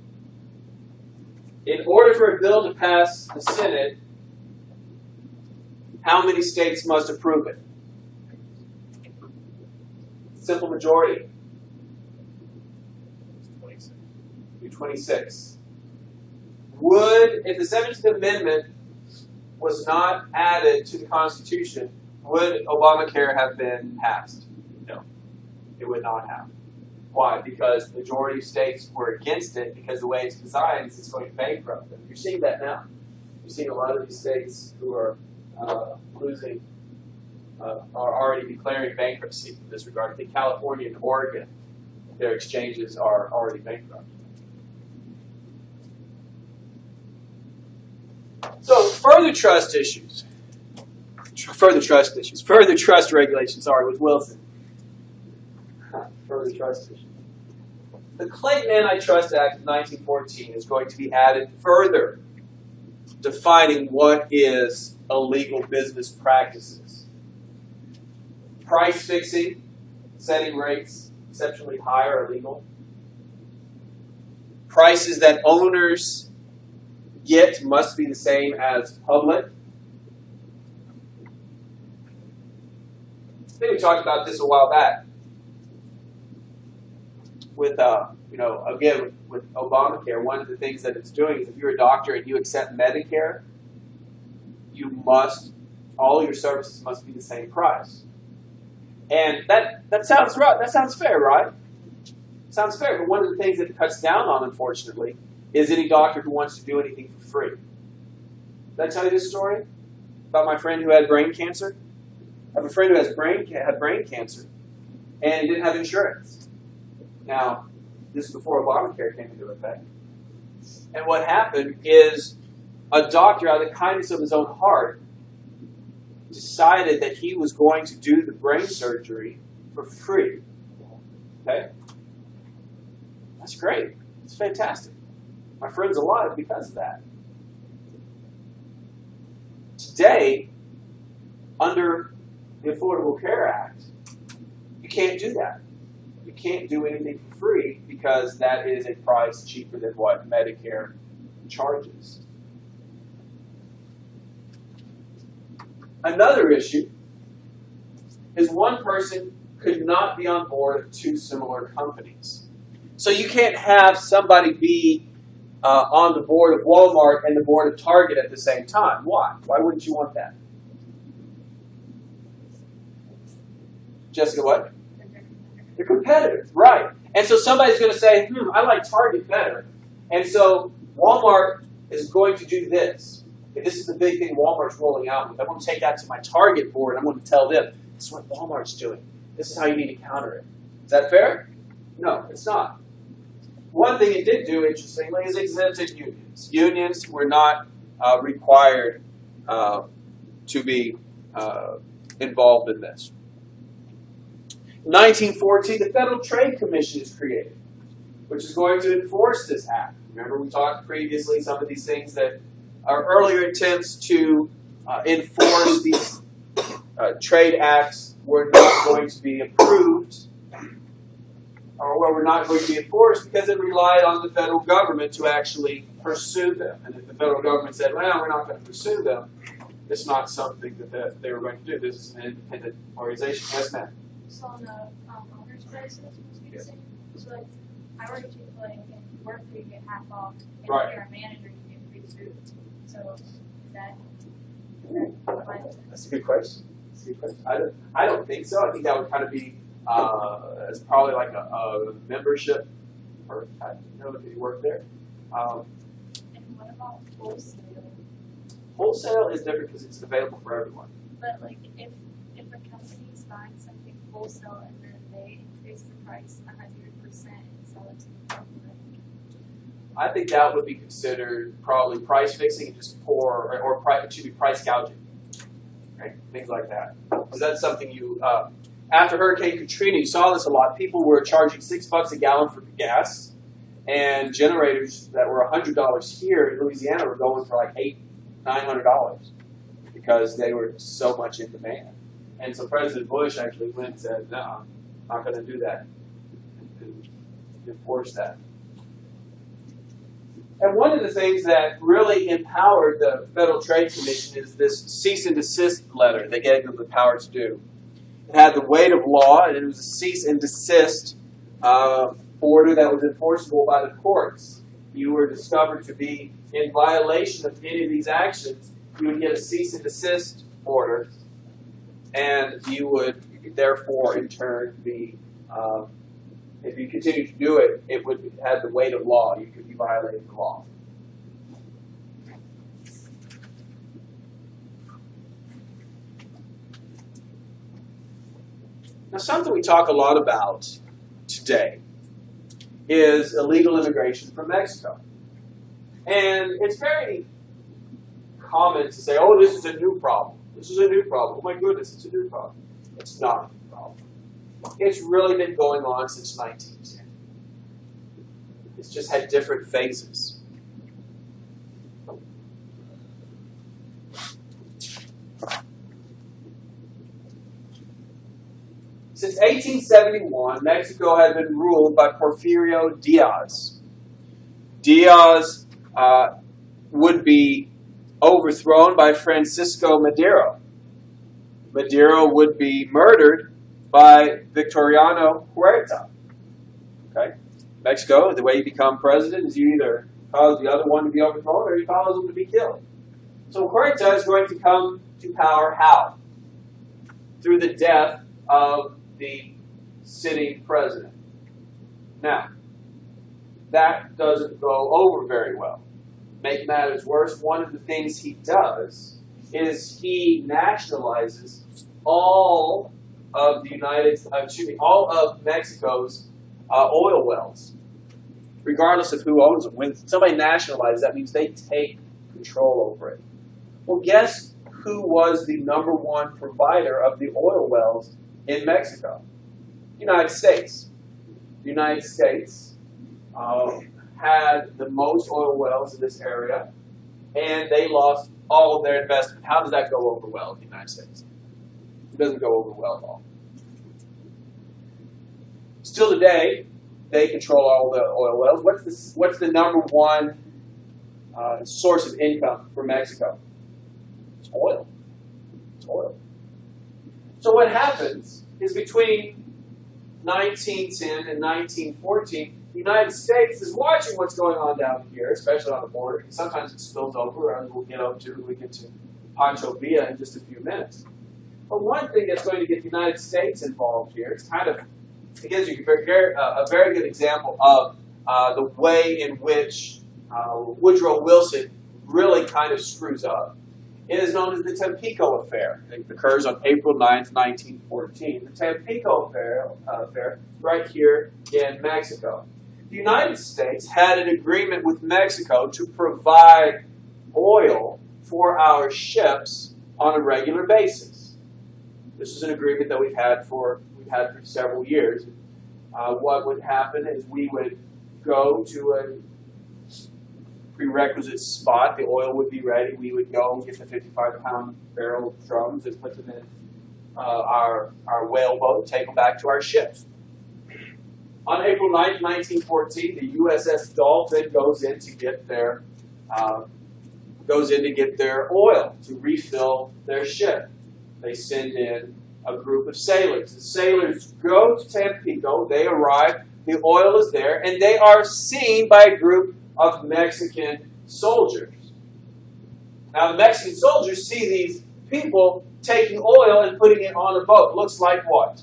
In order for a bill to pass the Senate, how many states must approve it? Simple majority. 26. 26. Would, if the 17th Amendment was not added to the Constitution, would Obamacare have been passed? No, it would not have. Why? Because the majority of states were against it because the way it's designed is it's going to bankrupt them. You're seeing that now. You're seeing a lot of these states who are losing, are already declaring bankruptcy in this regard. I think California and Oregon, their exchanges are already bankrupt. So further trust regulations, with Wilson. Further trust issues. The Clayton Antitrust Act of 1914 is going to be added further, defining what is illegal business practices. Price fixing, setting rates exceptionally high are illegal. Prices that owners get must be the same as public. I think we talked about this a while back. With again with Obamacare, one of the things that it's doing is if you're a doctor and you accept Medicare, all your services must be the same price. And that sounds right. That sounds fair, right? Sounds fair. But one of the things that it cuts down on, unfortunately, is any doctor who wants to do anything for free. Did I tell you this story about my friend who had brain cancer? I have a friend who had brain cancer, and he didn't have insurance. Now, this is before Obamacare came into effect. And what happened is a doctor, out of the kindness of his own heart, decided that he was going to do the brain surgery for free. Okay? That's great. It's fantastic. My friend's alive because of that. Today, under the Affordable Care Act, you can't do that. You can't do anything for free because that is a price cheaper than what Medicare charges. Another issue is one person could not be on board of two similar companies. So you can't have somebody be on the board of Walmart and the board of Target at the same time. Why? Why wouldn't you want that? Jessica, what? They're competitors, right. And so somebody's going to say, I like Target better. And so Walmart is going to do this. Okay, this is the big thing Walmart's rolling out with. I'm going to take that to my Target board and I'm going to tell them, this is what Walmart's doing. This is how you need to counter it. Is that fair? No, it's not. One thing it did do, interestingly, is exempted unions. Unions were not required to be involved in this. In 1914, the Federal Trade Commission is created, which is going to enforce this act. Remember, we talked previously some of these things that are earlier attempts to enforce these trade acts were not going to be approved, or were not going to be enforced because it relied on the federal government to actually pursue them. And if the federal government said, well, we're not going to pursue them, it's not something that they were going to do. This is an independent organization. Yes, ma'am? So on the owner's prices, so like, I work at Chick-fil-A and work for you get half off, and Right. if you're a manager, you get free food. So is that That's a good question. That's a good question. I don't think so. I think that would kind of be it's probably like a membership. Or I don't know if you work there. and what about wholesale? Wholesale is different because it's available for everyone. But like if a company's buying something wholesale and then they increase the price 100% and sell it to the public, I think that would be considered probably price fixing and just poor, or price gouging. right? Things like that. Because that's something you, after Hurricane Katrina, you saw this a lot. People were charging $6 a gallon for gas, and generators that were $100 here in Louisiana were going for like $900 because they were so much in demand. And so President Bush actually went and said, no, I'm not going to do that, and enforce that. And one of the things that really empowered the Federal Trade Commission is this cease and desist letter they gave them the power to do. It had the weight of law, and it was a cease and desist order that was enforceable by the courts. You were discovered to be in violation of any of these actions, you would get a cease and desist order, and you would therefore in turn be, if you continue to do it, it would have the weight of law. You could be violating the law. Now, something we talk a lot about today is illegal immigration from Mexico. And it's very common to say, oh, this is a new problem. This is a new problem. Oh my goodness, it's a new problem. It's not a new problem. It's really been going on since 1910. It's just had different phases. Since 1871, Mexico had been ruled by Porfirio Diaz. Diaz would be overthrown by Francisco Madero. Madero would be murdered by Victoriano Huerta. Okay? Mexico, the way you become president is you either cause the other one to be overthrown or you cause them to be killed. So Huerta is going to come to power how? Through the death of the sitting president. Now, that doesn't go over very well. Make matters worse, one of the things he does is he nationalizes all of all of Mexico's oil wells, regardless of who owns them. When somebody nationalizes, that means they take control over it. Well, guess who was the #1 provider of the oil wells in Mexico? United States. The United States had the most oil wells in this area, and they lost all of their investment. How does that go over well in the United States? It doesn't go over well at all. Still today, they control all the oil wells. What's the #1 source of income for Mexico? It's oil. It's oil. So what happens is between 1910 and 1914, the United States is watching what's going on down here, especially on the border. Sometimes it spills over, as we'll get up to when we get to Pancho Villa in just a few minutes. But one thing that's going to get the United States involved here, it gives you a very good example of the way in which Woodrow Wilson really kind of screws up. It is known as the Tampico Affair. It occurs on April 9th, 1914. The Tampico Affair right here in Mexico. The United States had an agreement with Mexico to provide oil for our ships on a regular basis. This is an agreement that we've had for several years. What would happen is we would go to a prerequisite spot. The oil would be ready. We would go get the 55-pound barrel drums and put them in our whaleboat and take them back to our ships. On April 9th, 1914, the USS Dolphin goes in to get their oil to refill their ship. They send in a group of sailors. The sailors go to Tampico. They arrive. The oil is there, and they are seen by a group of Mexican soldiers. Now, the Mexican soldiers see these people taking oil and putting it on a boat. Looks like what?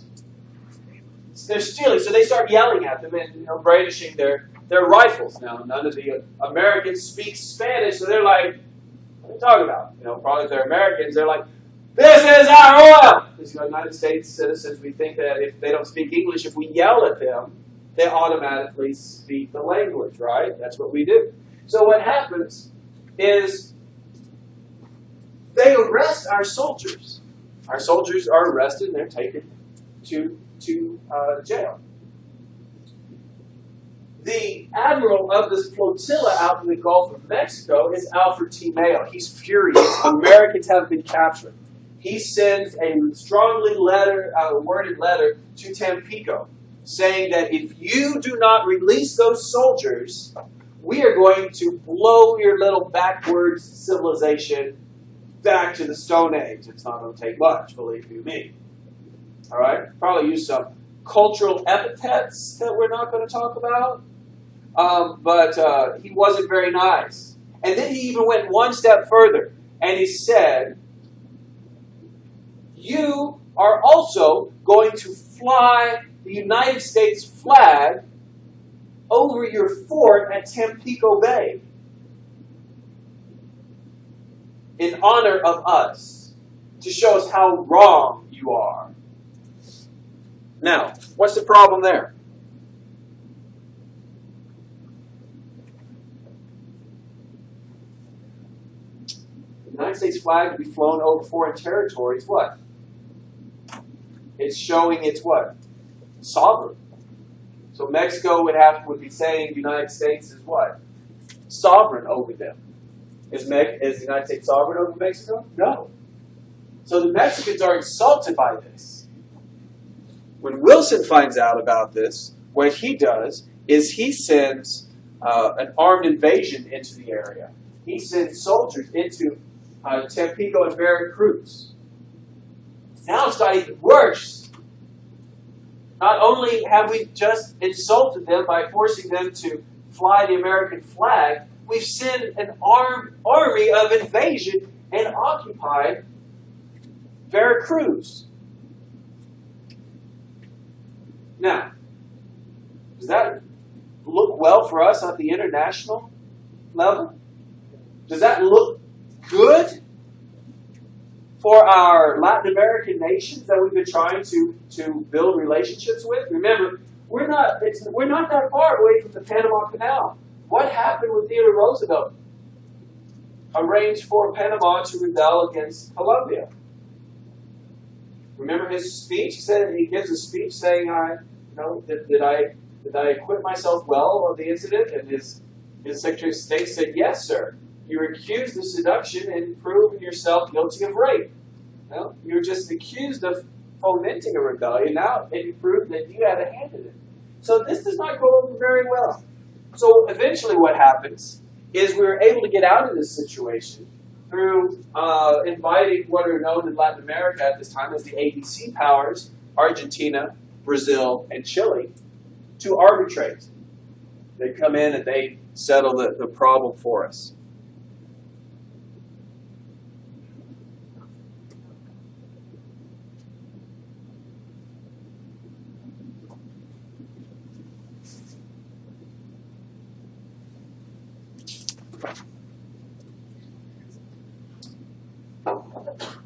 They're stealing. So they start yelling at them and brandishing their rifles. Now, none of the Americans speak Spanish, so they're like, what are you talking about? Probably if they're Americans, they're like, this is our oil! As United States citizens, we think that if they don't speak English, if we yell at them, they automatically speak the language, right? That's what we do. So what happens is they arrest our soldiers. Our soldiers are arrested and they're taken to jail. The admiral of this flotilla out in the Gulf of Mexico is Alfred T. Mayo. He's furious. Americans have been captured. He sends a strongly worded letter to Tampico saying that if you do not release those soldiers, we are going to blow your little backwards civilization back to the Stone Age. It's not going to take much, believe you me. All right? Probably use some cultural epithets that we're not going to talk about. But he wasn't very nice. And then he even went one step further. And he said, you are also going to fly the United States flag over your fort at Tampico Bay in honor of us, to show us how wrong you are. Now, what's the problem there? The United States flag to be flown over foreign territories, what? It's showing it's what? Sovereign. So Mexico would be saying the United States is what? Sovereign over them. Is the United States sovereign over Mexico? No. So the Mexicans are insulted by this. When Wilson finds out about this, what he does is he sends an armed invasion into the area. He sends soldiers into Tampico and Veracruz. Now it's got even worse. Not only have we just insulted them by forcing them to fly the American flag, we've sent an armed army of invasion and occupied Veracruz. Now, does that look well for us at the international level? Does that look good for our Latin American nations that we've been trying to build relationships with? Remember, we're not that far away from the Panama Canal. What happened when Theodore Roosevelt arranged for Panama to rebel against Colombia? Remember his speech? He gives a speech saying, did I acquit myself well of the incident? And his Secretary of State said, yes, sir. You were accused of seduction and proven yourself guilty of rape. Well, you were just accused of fomenting a rebellion. Now you proved that you had a hand in it. So this does not go over very well. So eventually what happens is we were able to get out of this situation through inviting what are known in Latin America at this time as the ABC powers, Argentina, Brazil, and Chile, to arbitrate. They come in and they settle the problem for us.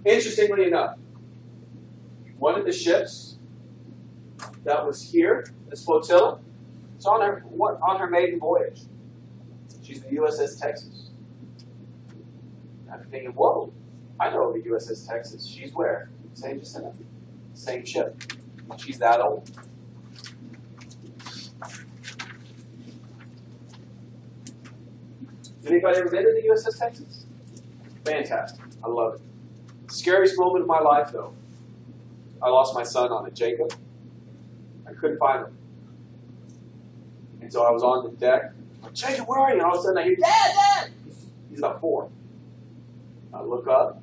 Interestingly enough, one of the ships that was here, this flotilla, it's on her maiden voyage. She's the USS Texas. I'm thinking, whoa, I know the USS Texas. She's where? San Jacinto. Same ship. She's that old. Anybody ever been to the USS Texas? Fantastic. I love it. Scariest moment of my life, though. I lost my son on it, Jacob. I couldn't find him. And so I was on the deck. I'm like, Jacob, where are you? And all of a sudden I hear, Dad, Dad! He's about 4. I look up,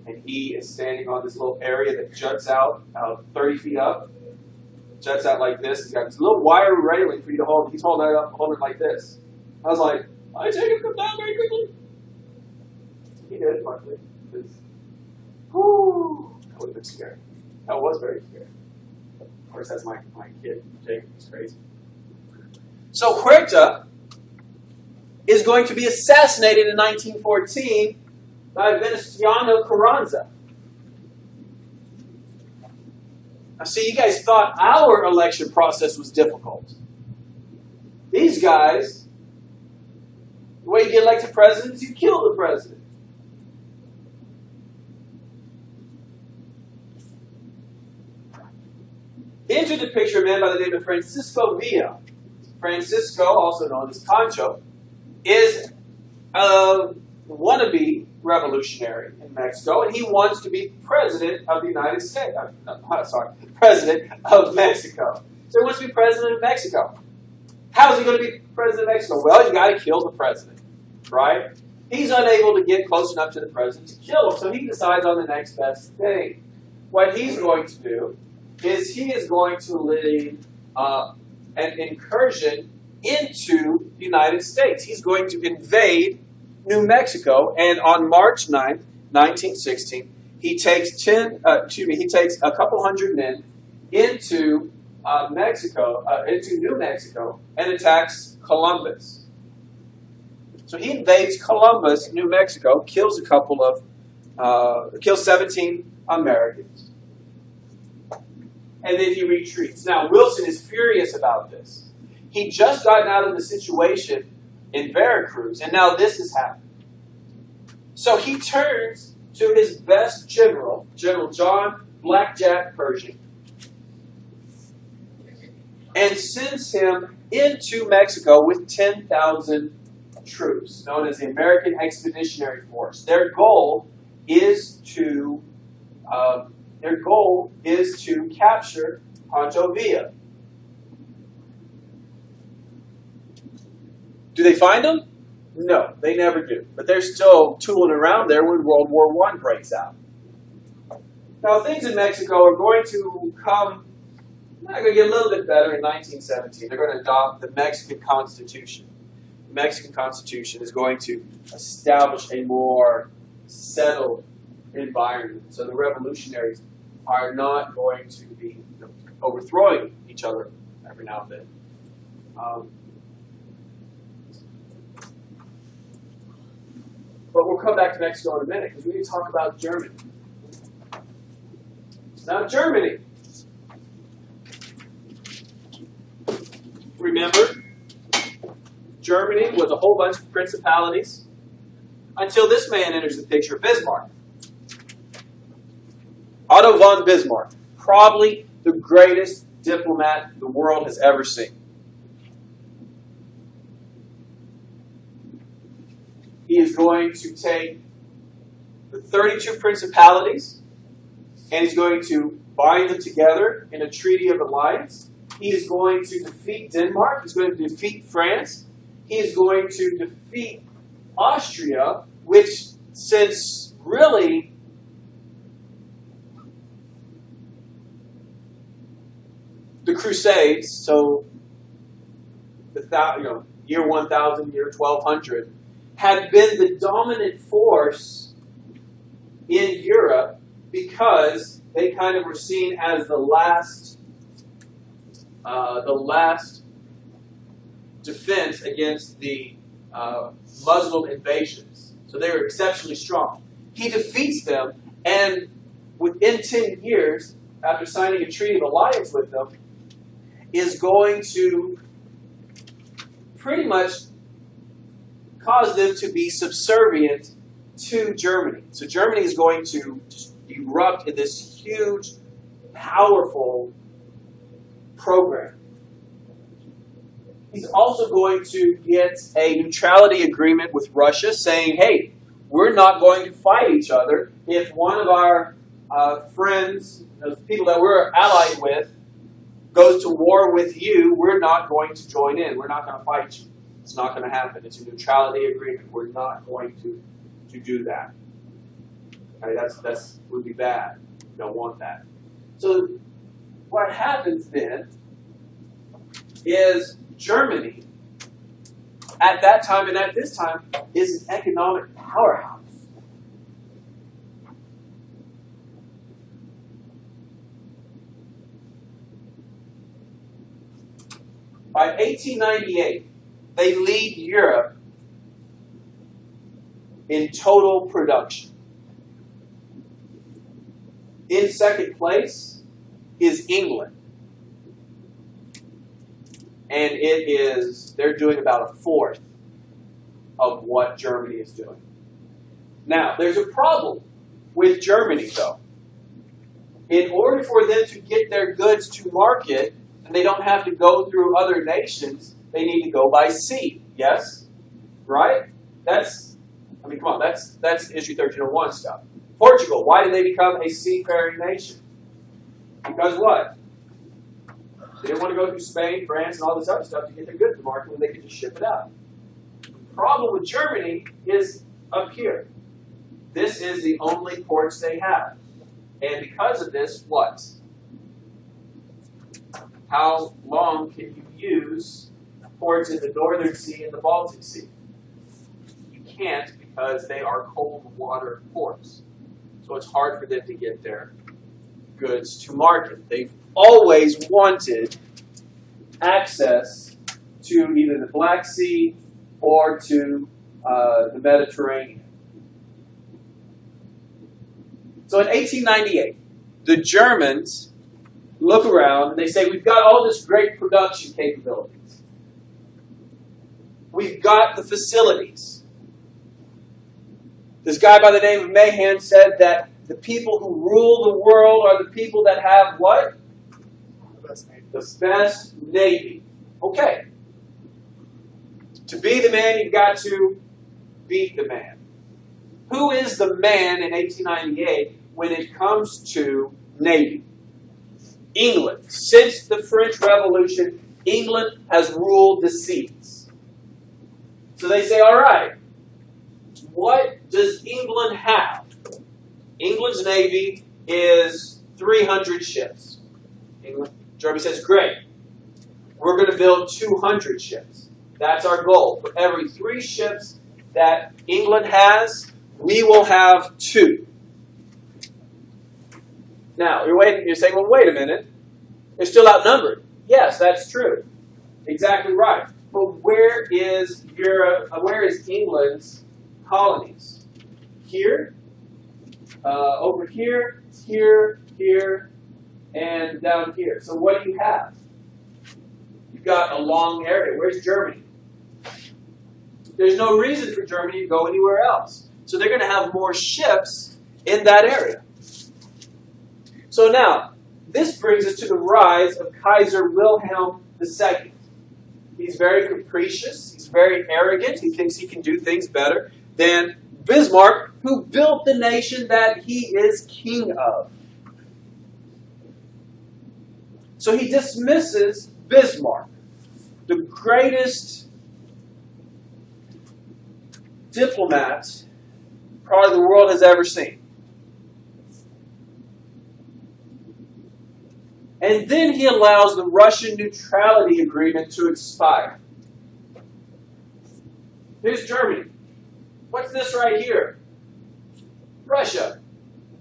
and he is standing on this little area that juts out 30 feet up. Juts out like this. He's got this little wire railing for you to hold. He's holding it up, holding it like this. I was like, hi, Jacob, come down very quickly. He did, luckily. Whew, that would have been scary. That was very scary. Of course, that's my kid. Jacob is crazy. So Huerta is going to be assassinated in 1914 by Venustiano Carranza. Now, see, you guys thought our election process was difficult. These guys, the way you get elected president is you kill the president. Enter the picture a man by the name of Francisco Villa. Francisco, also known as Pancho, is a wannabe revolutionary in Mexico, and he wants to be president of the United States. President of Mexico. So he wants to be president of Mexico. How is he going to be president of Mexico? Well, you got to kill the president, right? He's unable to get close enough to the president to kill him, so he decides on the next best thing. What he's going to do is he is going to lead an incursion into the United States. He's going to invade New Mexico, and on March 9th, 1916, he takes a couple hundred men into into New Mexico, and attacks Columbus. So he invades Columbus, New Mexico, kills kills 17 Americans, and then he retreats. Now Wilson is furious about this. He just gotten out of the situation in Veracruz, and now this has happened. So he turns to his best general, General John Blackjack Pershing, and sends him into Mexico with 10,000 troops, known as the American Expeditionary Force. Their goal is to capture Pancho Villa. Do they find him? No, they never do. But they're still tooling around there when World War I breaks out. Now, things in Mexico are going to get a little bit better in 1917. They're going to adopt the Mexican Constitution. The Mexican Constitution is going to establish a more settled environment. So the revolutionaries are not going to be overthrowing each other every now and then. But we'll come back to Mexico in a minute because we need to talk about Germany. Now, Germany. Remember, Germany was a whole bunch of principalities until this man enters the picture, Bismarck. Otto von Bismarck, probably the greatest diplomat the world has ever seen. He is going to take the 32 principalities and he's going to bind them together in a treaty of alliance. He is going to defeat Denmark. He's going to defeat France. He is going to defeat Austria, which, since really the Crusades, so the year 1000, year 1200, had been the dominant force in Europe because they kind of were seen as the last defense against the Muslim invasions. So they were exceptionally strong. He defeats them, and within 10 years, after signing a treaty of alliance with them, is going to pretty much cause them to be subservient to Germany. So Germany is going to erupt in this huge, powerful program. He's also going to get a neutrality agreement with Russia saying, hey, we're not going to fight each other. If one of our friends, the people that we're allied with, goes to war with you, we're not going to join in. We're not going to fight you. It's not going to happen. It's a neutrality agreement. We're not going to do that. Okay, that's would be bad. We don't want that. So what happens then is Germany, at that time and at this time, is an economic powerhouse. By 1898, they lead Europe in total production. In second place is England. And they're doing about a fourth of what Germany is doing. Now, there's a problem with Germany, though. in order for them to get their goods to market, and they don't have to go through other nations, they need to go by sea. Yes? Right? Come on, that's issue 1301 stuff. Portugal, why did they become a seafaring nation? Because what? They didn't want to go through Spain, France, and all this other stuff to get their goods to market when they could just ship it out. The problem with Germany is up here. This is the only ports they have. And because of this, what? How long can you use ports in the Northern Sea and the Baltic Sea? You can't, because they are cold water ports. So it's hard for them to get their goods to market. They've always wanted access to either the Black Sea or to the Mediterranean. So in 1898, the Germans look around and they say, we've got all this great production capabilities. We've got the facilities. This guy by the name of Mahan said that the people who rule the world are the people that have what? The best navy. Okay. To be the man, you've got to beat the man. Who is the man in 1898 when it comes to navy? England. Since the French Revolution, England has ruled the seas. So they say, all right, what does England have? England's navy is 300 ships. Germany says, great. We're going to build 200 ships. That's our goal. For every 3 ships that England has, we will have 2. Now, you're saying, well, wait a minute. They're still outnumbered. Yes, that's true. Exactly right. But where is England's colonies? Here, over here, here, here, and down here. So what do you have? You've got a long area. Where's Germany? There's no reason for Germany to go anywhere else. So they're going to have more ships in that area. So now, this brings us to the rise of Kaiser Wilhelm II. He's very capricious. He's very arrogant. He thinks he can do things better than Bismarck, who built the nation that he is king of. So he dismisses Bismarck, the greatest diplomat probably the world has ever seen. And then he allows the Russian neutrality agreement to expire. Here's Germany. What's this right here? Russia.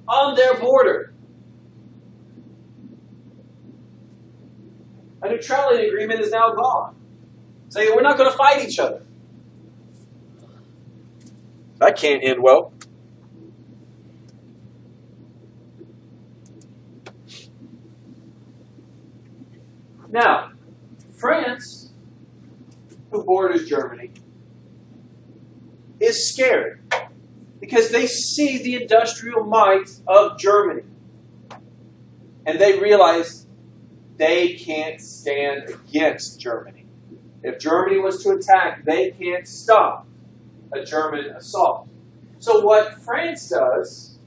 On their border. A neutrality agreement is now gone. Saying we're not going to fight each other. That can't end well. Now, France, who borders Germany, is scared because they see the industrial might of Germany. And they realize they can't stand against Germany. If Germany was to attack, they can't stop a German assault. So what France does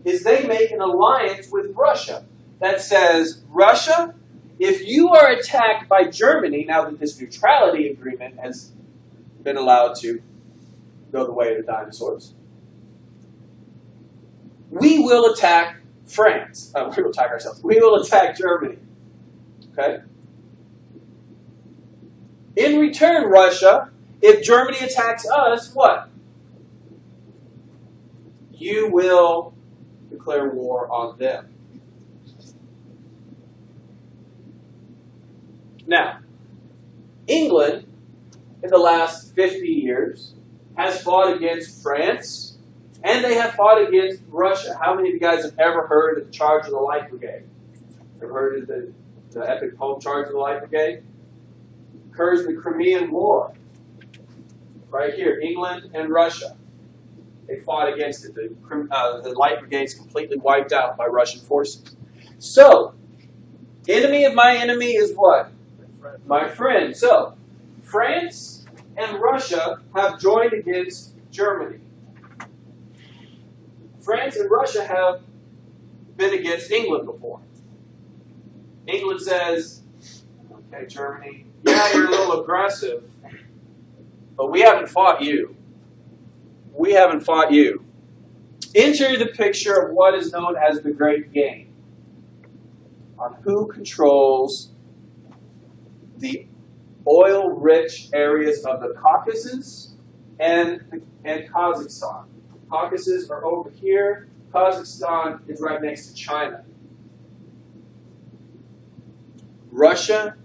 is they make an alliance with Russia that says, Russia, if you are attacked by Germany, now that this neutrality agreement has been allowed to go the way of the dinosaurs, we will attack France. We will attack ourselves. We will attack Germany. Okay? In return, Russia, if Germany attacks us, what? You will declare war on them. Now, England, in the last 50 years, has fought against France, and they have fought against Russia. How many of you guys have ever heard of the Charge of the Light Brigade? Ever heard of the epic poem Charge of the Light Brigade? Occurs in the Crimean War. Right here, England and Russia. They fought against it. The Light Brigade is completely wiped out by Russian forces. So, enemy of my enemy is what? Friend. My friend. So, France and Russia have joined against Germany. France and Russia have been against England before. England says, okay, Germany, yeah, you're a little aggressive, but we haven't fought you. We haven't fought you. Enter the picture of what is known as the Great Game, on who controls the oil-rich areas of the Caucasus and Kazakhstan. Caucasus are over here. Kazakhstan is right next to China. Russia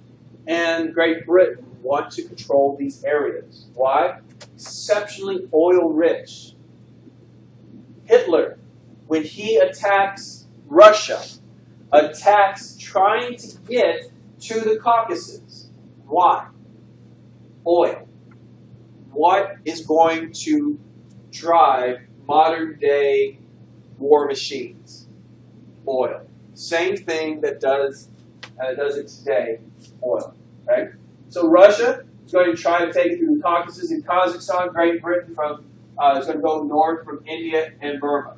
and Great Britain want to control these areas. Why? Exceptionally oil-rich. Hitler, when he attacks Russia, attacks trying to get to the Caucasus. Why? Oil. What is going to drive modern-day war machines? Oil. Same thing that does it today, oil. Right? So Russia is going to try to take it through the Caucasus and Kazakhstan. Great Britain is going to go north from India and Burma.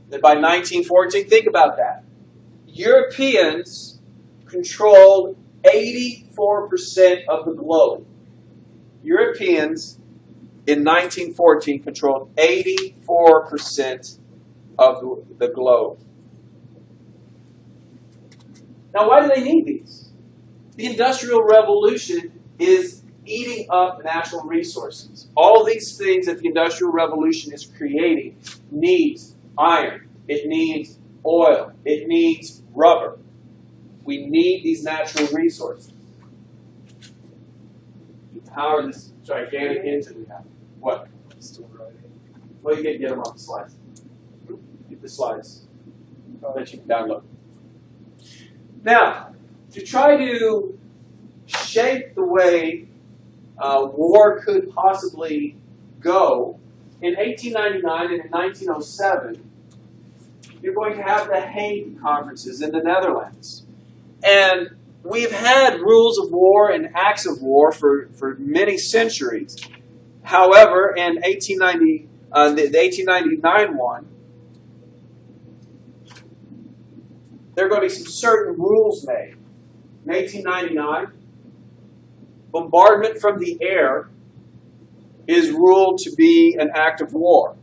Then by 1914, think about that. Europeans controlled 84% of the globe. Europeans in 1914 controlled 84% of the globe. Now, why do they need these? The Industrial Revolution is eating up natural resources. All these things that the Industrial Revolution is creating needs iron. It needs oil. It needs rubber. We need these natural resources to power this gigantic engine we have. What? Still writing. Well, you can get them off the slides. Get the slides that you can download. Now, to try to shape the way war could possibly go, in 1899 and in 1907, you're going to have the Hague conferences in the Netherlands. And we've had rules of war and acts of war for many centuries. However, in the 1899 one, there are going to be some certain rules made. In 1899, bombardment from the air is ruled to be an act of war.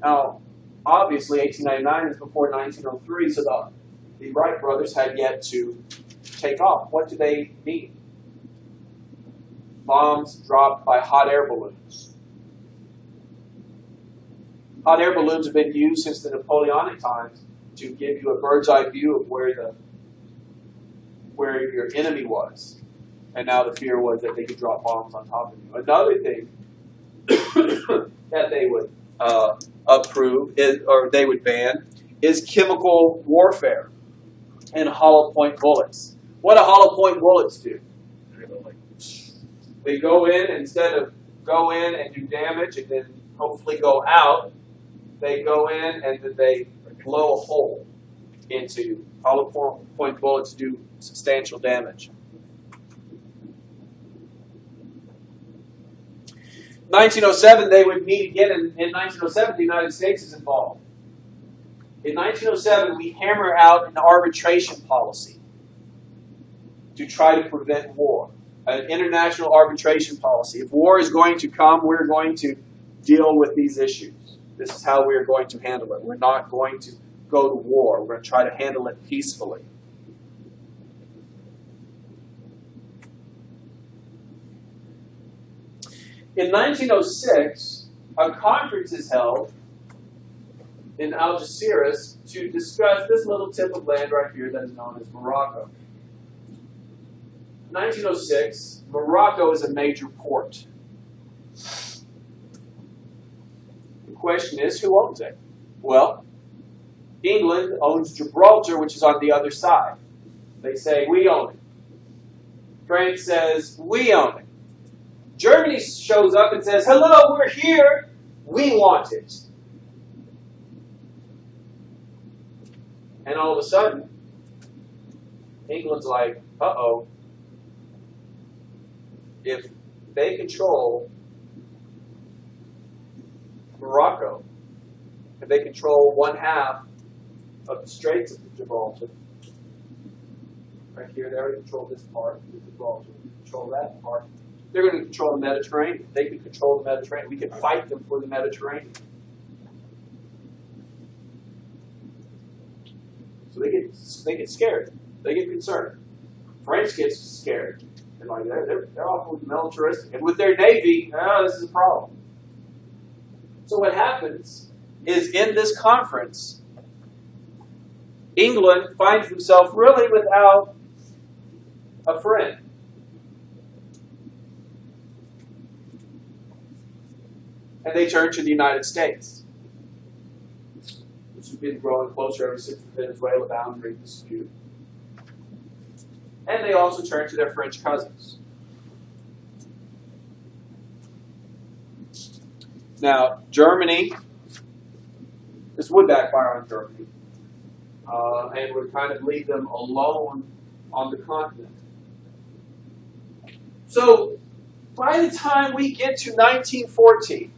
Now, obviously, 1899 is before 1903, so the Wright brothers had yet to take off. What do they need? Bombs dropped by hot air balloons. Hot air balloons have been used since the Napoleonic times to give you a bird's eye view of where your enemy was. And now the fear was that they could drop bombs on top of you. Another thing that they would approve or they would ban is chemical warfare and hollow point bullets. What do hollow point bullets do? They go in, instead of go in and do damage and then hopefully go out, they go in and then they blow a hole into you. Hollow point bullets do substantial damage. 1907, they would meet again. In 1907, the United States is involved. In 1907, we hammer out an arbitration policy to try to prevent war. An international arbitration policy. If war is going to come, we're going to deal with these issues. This is how we're going to handle it. We're not going to go to war. We're going to try to handle it peacefully. In 1906, a conference is held in Algeciras to discuss this little tip of land right here that is known as Morocco. 1906, Morocco is a major port. The question is, who owns it? Well, England owns Gibraltar, which is on the other side. They say, we own it. France says, we own it. Germany shows up and says, hello, we're here. We want it. And all of a sudden, England's like, uh-oh, if they control Morocco, if they control one half of the Straits of Gibraltar, right here, they already control this part of Gibraltar, control that part, they're going to control the Mediterranean. They can control the Mediterranean. We can fight them for the Mediterranean. So they get scared. They get concerned. France gets scared. And like they're awful militaristic. And with their navy, this is a problem. So what happens is in this conference, England finds themselves really without a friend. And they turn to the United States, which has been growing closer ever since the Venezuela boundary dispute. And they also turn to their French cousins. Now, Germany, this would backfire on Germany, and would kind of leave them alone on the continent. So, by the time we get to 1914,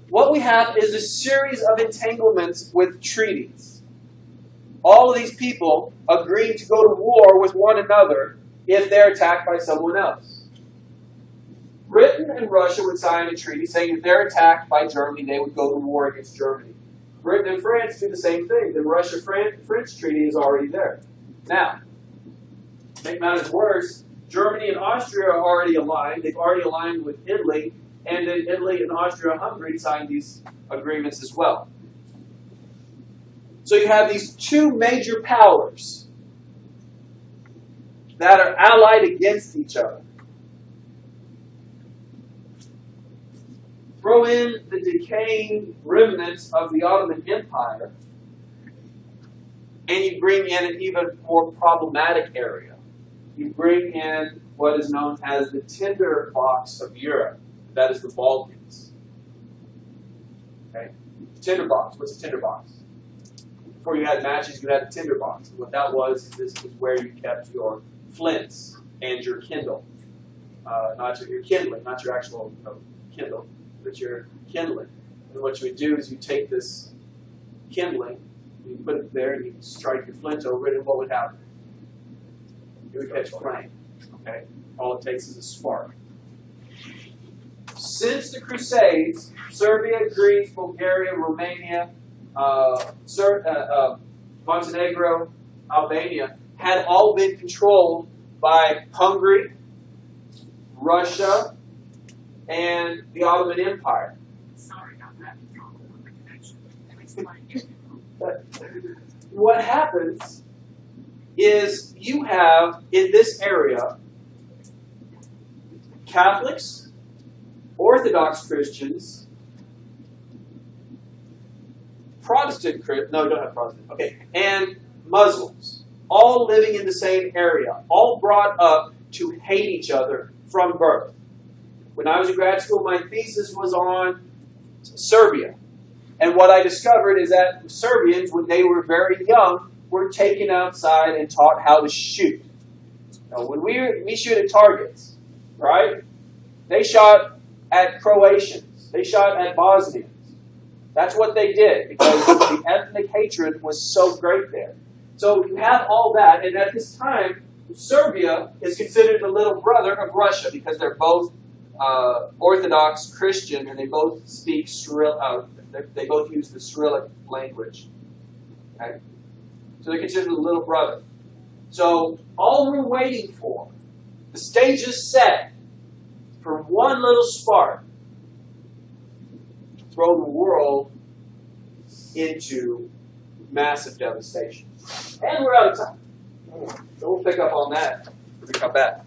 what we have is a series of entanglements with treaties. All of these people agreeing to go to war with one another if they're attacked by someone else. Britain and Russia would sign a treaty saying if they're attacked by Germany, they would go to war against Germany. Britain and France do the same thing. The Russia-French treaty is already there. Now, to make matters worse, Germany and Austria are already aligned. They've already aligned with Italy, and then Italy and Austria-Hungary signed these agreements as well. So you have these two major powers that are allied against each other. Throw in the decaying remnants of the Ottoman Empire, and you bring in an even more problematic area. You bring in what is known as the tinderbox of Europe. That is the Balkans. Okay? Tinderbox. What's a tinderbox? Before you had matches, you had a tinderbox. What that was, this was where you kept your flints and your kindle. Not your kindling, not your actual kindle, but your kindling. And what you would do is you take this kindling, you put it there, and you strike your flint over it, and what would happen? It would catch flame. Okay? All it takes is a spark. Since the Crusades, Serbia, Greece, Bulgaria, Romania, Montenegro, Albania had all been controlled by Hungary, Russia, and the Ottoman Empire. Sorry, I'm having trouble with the connection. Explain. What happens is you have, in this area, Catholics, Orthodox Christians, and Muslims, all living in the same area, all brought up to hate each other from birth. When I was in grad school, my thesis was on Serbia. And what I discovered is that Serbians, when they were very young, were taken outside and taught how to shoot. Now, when we shoot at targets, right? They shot at Croatians. They shot at Bosnians. That's what they did because the ethnic hatred was so great there. So you have all that, and at this time, Serbia is considered the little brother of Russia because they're both Orthodox Christian and they both speak they both use the Cyrillic language. Okay? So they're considered the little brother. So all we're waiting for, the stage is set for one little spark to throw the world into massive devastation. And we're out of time. So we'll pick up on that when we come back.